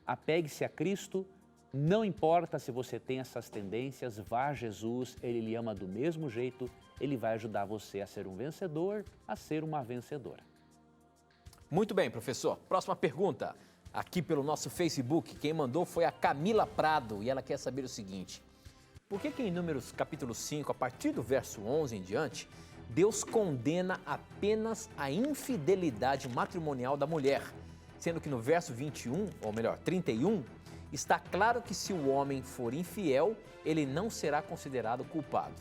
apegue-se a Cristo, não importa se você tem essas tendências, vá a Jesus, Ele lhe ama do mesmo jeito, Ele vai ajudar você a ser um vencedor, a ser uma vencedora. Muito bem, professor. Próxima pergunta, aqui pelo nosso Facebook, quem mandou foi a Camila Prado e ela quer saber o seguinte: por que em Números capítulo 5, a partir do verso 11 em diante, Deus condena apenas a infidelidade matrimonial da mulher, sendo que no verso 21, ou melhor, 31, está claro que se o homem for infiel, ele não será considerado culpado.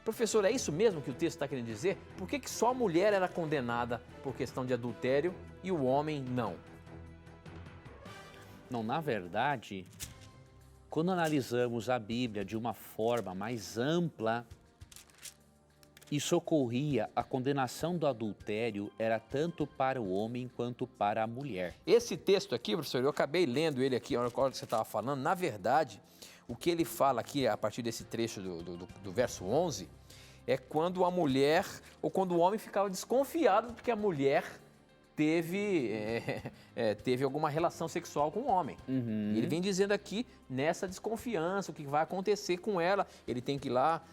Professor, é isso mesmo que o texto está querendo dizer? Por que só a mulher era condenada por questão de adultério e o homem não? Não, na verdade, quando analisamos a Bíblia de uma forma mais ampla, isso ocorria, a condenação do adultério era tanto para o homem quanto para a mulher. Esse texto aqui, professor, eu acabei lendo ele aqui, na hora que você estava falando, na verdade, o que ele fala aqui, a partir desse trecho do verso 11, é quando a mulher, ou quando o homem ficava desconfiado de que a mulher teve alguma relação sexual com o homem. Ele vem dizendo aqui, nessa desconfiança, o que vai acontecer com ela, ele tem que ir lá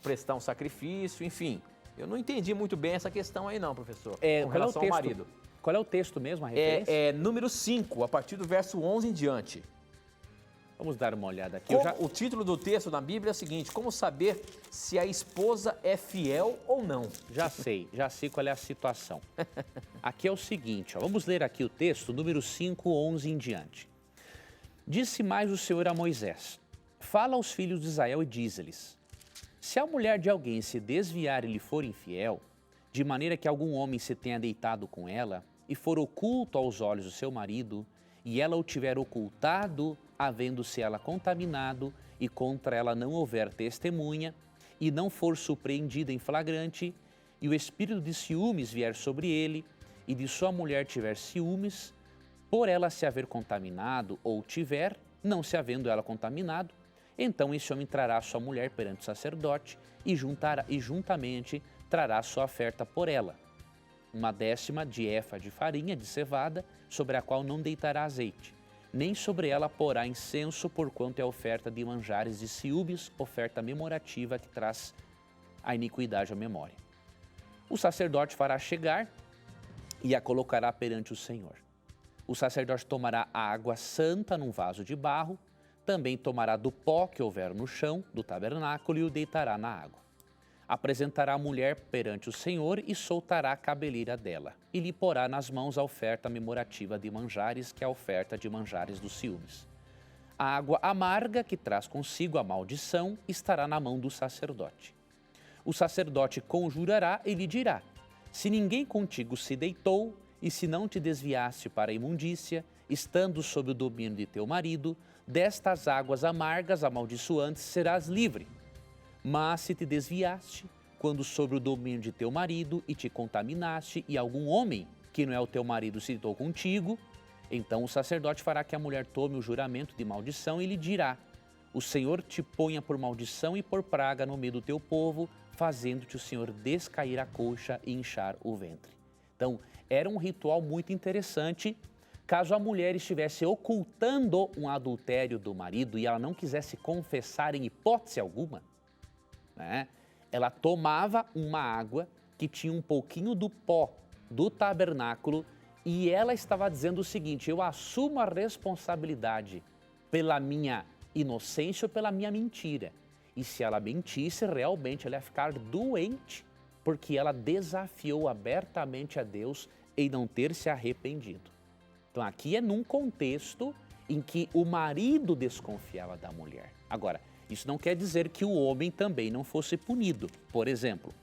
prestar um sacrifício, enfim. Eu não entendi muito bem essa questão aí não, professor, com relação ao marido. Qual é o texto mesmo, a referência? É número 5, a partir do verso 11 em diante. Vamos dar uma olhada aqui. O título do texto na Bíblia é o seguinte: como saber se a esposa é fiel ou não? Já sei qual é a situação. Aqui é o seguinte, ó, vamos ler aqui o texto, número 5, 11 em diante. Disse mais o Senhor a Moisés: fala aos filhos de Israel e diz-lhes: se a mulher de alguém se desviar e lhe for infiel, de maneira que algum homem se tenha deitado com ela e for oculto aos olhos do seu marido, e ela o tiver ocultado, havendo-se ela contaminado, e contra ela não houver testemunha, e não for surpreendida em flagrante, e o espírito de ciúmes vier sobre ele, e de sua mulher tiver ciúmes, por ela se haver contaminado, ou tiver, não se havendo ela contaminado, então esse homem trará sua mulher perante o sacerdote, e juntamente trará sua oferta por ela, 1/10 de efa de farinha de cevada, sobre a qual não deitará azeite, nem sobre ela porá incenso, porquanto é oferta de manjares de ciúmes, oferta memorativa que traz a iniquidade à memória. O sacerdote fará chegar e a colocará perante o Senhor. O sacerdote tomará a água santa num vaso de barro, também tomará do pó que houver no chão do tabernáculo e o deitará na água. Apresentará a mulher perante o Senhor e soltará a cabeleira dela, e lhe porá nas mãos a oferta memorativa de manjares, que é a oferta de manjares dos ciúmes. A água amarga, que traz consigo a maldição, estará na mão do sacerdote. O sacerdote conjurará e lhe dirá: se ninguém contigo se deitou, e se não te desviaste para a imundícia, estando sob o domínio de teu marido, destas águas amargas amaldiçoantes serás livre. Mas se te desviaste, quando sobre o domínio de teu marido, e te contaminaste, e algum homem que não é o teu marido se deitou contigo, então o sacerdote fará que a mulher tome o juramento de maldição e lhe dirá: o Senhor te ponha por maldição e por praga no meio do teu povo, fazendo-te o Senhor descair a coxa e inchar o ventre. Então, era um ritual muito interessante. Caso a mulher estivesse ocultando um adultério do marido e ela não quisesse confessar em hipótese alguma, né, ela tomava uma água que tinha um pouquinho do pó do tabernáculo e ela estava dizendo o seguinte: eu assumo a responsabilidade pela minha inocência ou pela minha mentira. E se ela mentisse, realmente ela ia ficar doente, porque ela desafiou abertamente a Deus em não ter se arrependido. Então aqui é num contexto em que o marido desconfiava da mulher. Agora, isso não quer dizer que o homem também não fosse punido. Por exemplo,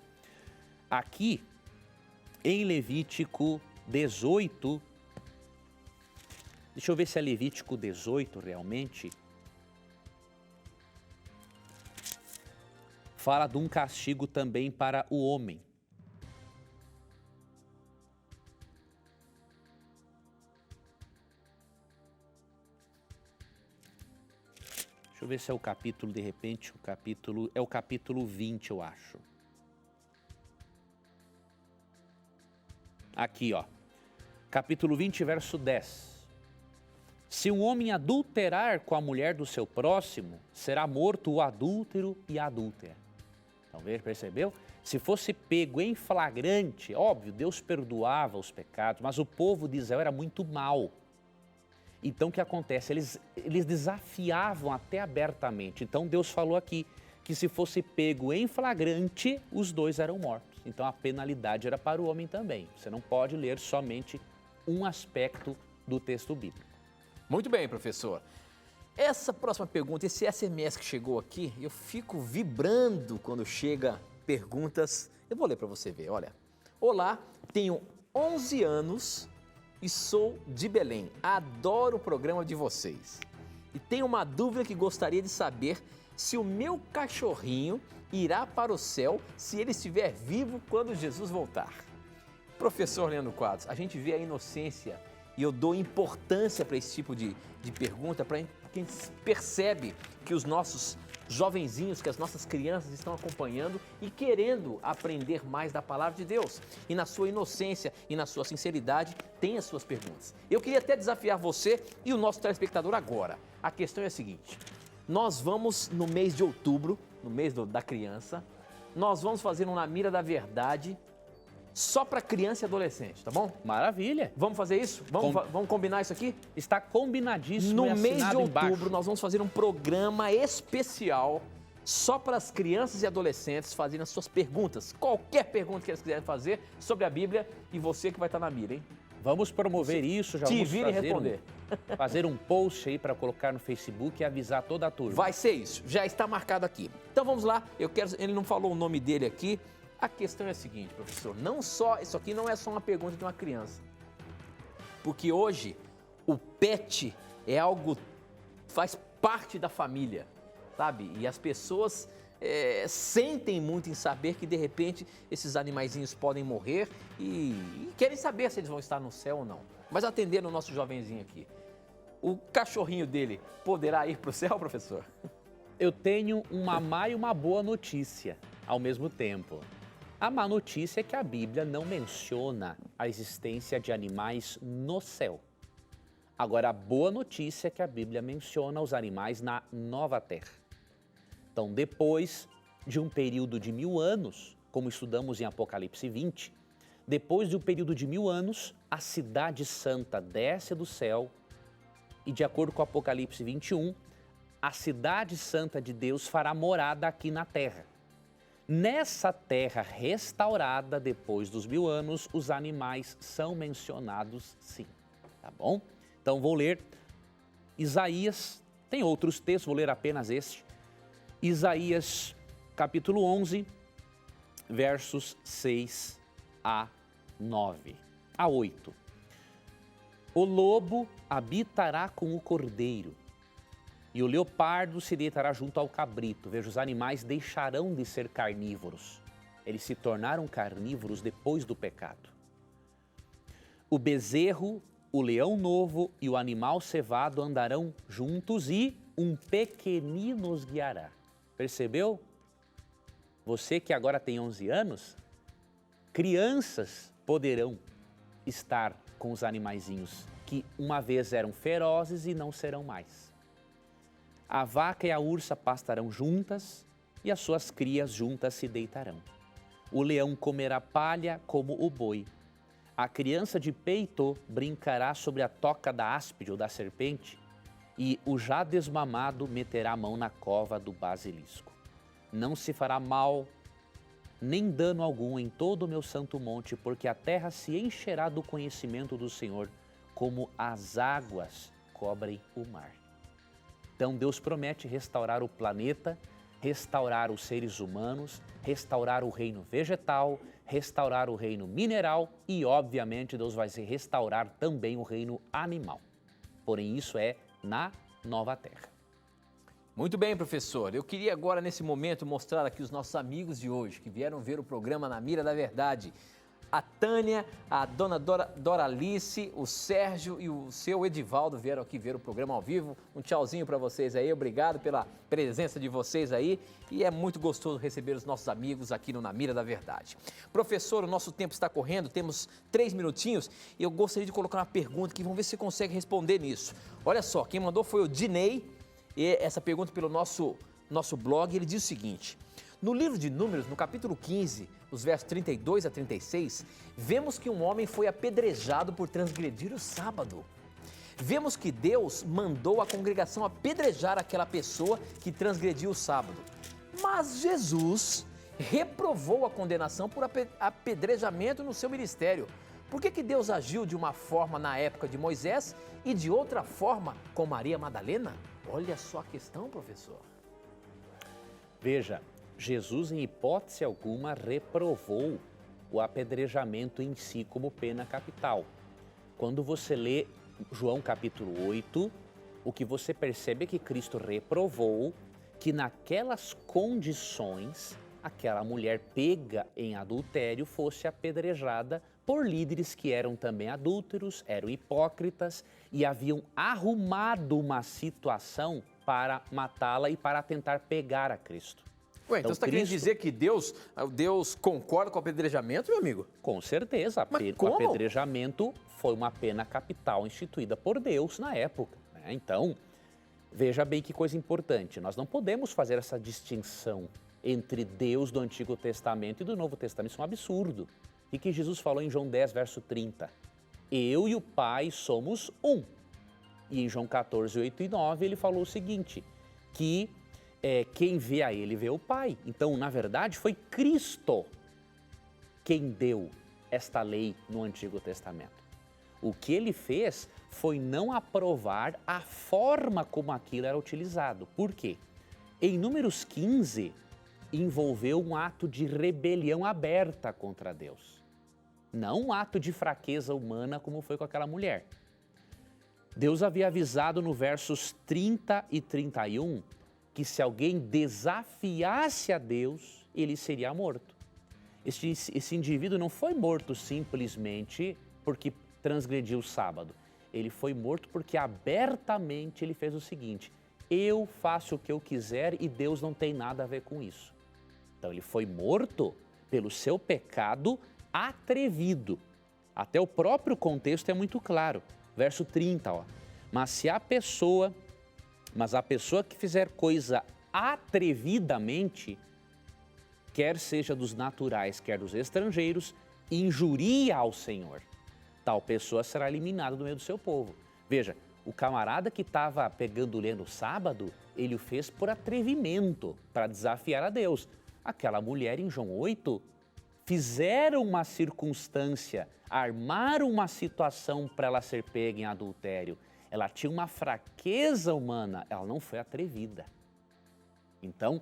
aqui em Levítico 18, Deixa eu ver se é Levítico 18 realmente. Fala de um castigo também para o homem. Deixa eu ver se é o capítulo, de repente, é o capítulo 20, eu acho. Aqui, ó. Capítulo 20, verso 10. Se um homem adulterar com a mulher do seu próximo, será morto o adúltero e a adúltera. Então, percebeu? Se fosse pego em flagrante, óbvio, Deus perdoava os pecados, mas o povo de Israel era muito mau. Então, o que acontece? Eles desafiavam até abertamente. Então, Deus falou aqui que se fosse pego em flagrante, os dois eram mortos. Então, a penalidade era para o homem também. Você não pode ler somente um aspecto do texto bíblico. Muito bem, professor. Essa próxima pergunta, esse SMS que chegou aqui, eu fico vibrando quando chega perguntas. Eu vou ler para você ver, olha. Olá, tenho 11 anos e sou de Belém. Adoro o programa de vocês. E tenho uma dúvida que gostaria de saber se o meu cachorrinho irá para o céu se ele estiver vivo quando Jesus voltar. Professor Leandro Quadros, a gente vê a inocência e eu dou importância para esse tipo de pergunta, para quem percebe que os nossos jovenzinhos, que as nossas crianças estão acompanhando e querendo aprender mais da palavra de Deus. E na sua inocência e na sua sinceridade, tem as suas perguntas. Eu queria até desafiar você e o nosso telespectador agora. A questão é a seguinte: nós vamos no mês de outubro, no mês da criança, nós vamos fazer um Na Mira da Verdade só para criança e adolescente, tá bom? Maravilha. Vamos fazer isso? Vamos combinar isso aqui? Está combinadíssimo. No mês de outubro, embaixo. nós vamos fazer um programa especial só para as crianças e adolescentes fazerem as suas perguntas. Qualquer pergunta que eles quiserem fazer sobre a Bíblia, e você que vai estar na mira, hein? Vamos promover isso, já Te vamos vira e responder. fazer um post aí para colocar no Facebook e avisar toda a turma. Vai ser isso, já está marcado aqui. Então vamos lá, ele não falou o nome dele aqui. A questão é a seguinte, professor, isso aqui não é só uma pergunta de uma criança. Porque hoje o pet é algo, faz parte da família, sabe? E as pessoas sentem muito em saber que de repente esses animaizinhos podem morrer e querem saber se eles vão estar no céu ou não. Mas atendendo o nosso jovenzinho aqui, o cachorrinho dele poderá ir para o céu, professor? Eu tenho uma má e uma boa notícia ao mesmo tempo. A má notícia é que a Bíblia não menciona a existência de animais no céu. Agora, a boa notícia é que a Bíblia menciona os animais na nova terra. Então, depois de um período de 1000 anos, como estudamos em Apocalipse 20, depois de um período de 1000 anos, a cidade santa desce do céu e, de acordo com Apocalipse 21, a cidade santa de Deus fará morada aqui na terra. Nessa terra restaurada, depois dos 1000 anos, os animais são mencionados sim, tá bom? Então vou ler Isaías, tem outros textos, vou ler apenas este. Isaías capítulo 11, versos 6 a 9, a 8. O lobo habitará com o cordeiro, e o leopardo se deitará junto ao cabrito. Veja, os animais deixarão de ser carnívoros. Eles se tornaram carnívoros depois do pecado. O bezerro, o leão novo e o animal cevado andarão juntos e um pequenino os guiará. Percebeu? Você que agora tem 11 anos, crianças poderão estar com os animaizinhos que uma vez eram ferozes e não serão mais. A vaca e a ursa pastarão juntas e as suas crias juntas se deitarão. O leão comerá palha como o boi. A criança de peito brincará sobre a toca da áspide ou da serpente, e o já desmamado meterá a mão na cova do basilisco. Não se fará mal, nem dano algum em todo o meu santo monte, porque a terra se encherá do conhecimento do Senhor, como as águas cobrem o mar. Então Deus promete restaurar o planeta, restaurar os seres humanos, restaurar o reino vegetal, restaurar o reino mineral e, obviamente, Deus vai restaurar também o reino animal. porém isso é na nova terra. Muito bem, professor. Eu queria agora, nesse momento, mostrar aqui os nossos amigos de hoje, que vieram ver o programa Na Mira da Verdade. A Tânia, a dona Doralice, o Sérgio e o seu Edivaldo vieram aqui ver o programa ao vivo. Um tchauzinho para vocês aí, obrigado pela presença de vocês aí. E é muito gostoso receber os nossos amigos aqui no Na Mira da Verdade. Professor, o nosso tempo está correndo, temos 3 minutinhos e eu gostaria de colocar uma pergunta que vamos ver se você consegue responder nisso. Olha só, quem mandou foi o Dinei, e essa pergunta pelo nosso blog, ele diz o seguinte: no livro de Números, no capítulo 15, os versos 32 a 36, vemos que um homem foi apedrejado por transgredir o sábado. Vemos que Deus mandou a congregação apedrejar aquela pessoa que transgrediu o sábado. Mas Jesus reprovou a condenação por apedrejamento no seu ministério. Por que Deus agiu de uma forma na época de Moisés e de outra forma com Maria Madalena? Olha só a questão, professor. Veja, Jesus em hipótese alguma reprovou o apedrejamento em si como pena capital. Quando você lê João capítulo 8, o que você percebe é que Cristo reprovou que naquelas condições aquela mulher pega em adultério fosse apedrejada por líderes que eram também adúlteros, eram hipócritas e haviam arrumado uma situação para matá-la e para tentar pegar a Cristo. Ué, então você está querendo dizer que Deus concorda com o apedrejamento, meu amigo? Com certeza. O apedrejamento foi uma pena capital instituída por Deus na época, né? Então, veja bem que coisa importante. Nós não podemos fazer essa distinção entre Deus do Antigo Testamento e do Novo Testamento. Isso é um absurdo. E que Jesus falou em João 10, verso 30. Eu e o Pai somos um. E em João 14, 8 e 9, ele falou o seguinte, que quem vê a ele vê o Pai. Então, na verdade, foi Cristo quem deu esta lei no Antigo Testamento. O que ele fez foi não aprovar a forma como aquilo era utilizado. Por quê? Em Números 15, envolveu um ato de rebelião aberta contra Deus. Não um ato de fraqueza humana como foi com aquela mulher. Deus havia avisado no versos 30 e 31 que se alguém desafiasse a Deus, ele seria morto. Esse indivíduo não foi morto simplesmente porque transgrediu o sábado. Ele foi morto porque abertamente ele fez o seguinte: eu faço o que eu quiser e Deus não tem nada a ver com isso. Então ele foi morto pelo seu pecado atrevido. Até o próprio contexto é muito claro. Verso 30, ó. Mas a pessoa que fizer coisa atrevidamente, quer seja dos naturais, quer dos estrangeiros, injuria ao Senhor. Tal pessoa será eliminada do meio do seu povo. Veja, o camarada que estava pegando lenha no sábado, ele o fez por atrevimento, para desafiar a Deus. Aquela mulher em João 8, fizeram uma circunstância, armaram uma situação para ela ser pega em adultério. Ela tinha uma fraqueza humana, ela não foi atrevida. Então,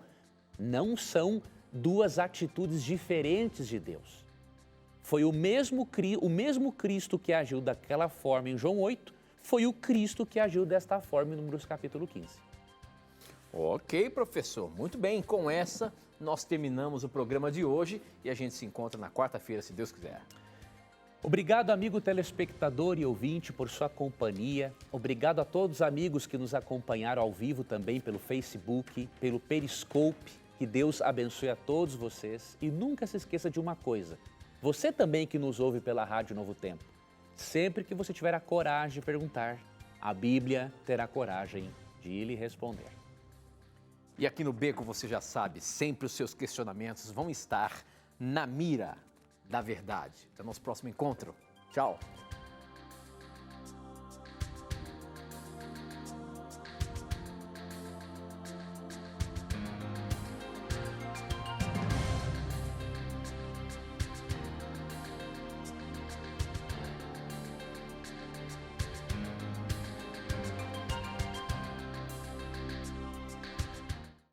não são duas atitudes diferentes de Deus. Foi o mesmo Cristo que agiu daquela forma em João 8, foi o Cristo que agiu desta forma em Números capítulo 15. Ok, professor. Muito bem. Com essa, nós terminamos o programa de hoje e a gente se encontra na quarta-feira, se Deus quiser. Obrigado, amigo telespectador e ouvinte, por sua companhia. Obrigado a todos os amigos que nos acompanharam ao vivo também pelo Facebook, pelo Periscope. Que Deus abençoe a todos vocês. E nunca se esqueça de uma coisa. Você também que nos ouve pela Rádio Novo Tempo. Sempre que você tiver a coragem de perguntar, a Bíblia terá coragem de lhe responder. E aqui no Beco, você já sabe, sempre os seus questionamentos vão estar na mira da verdade. Até o nosso próximo encontro. Tchau!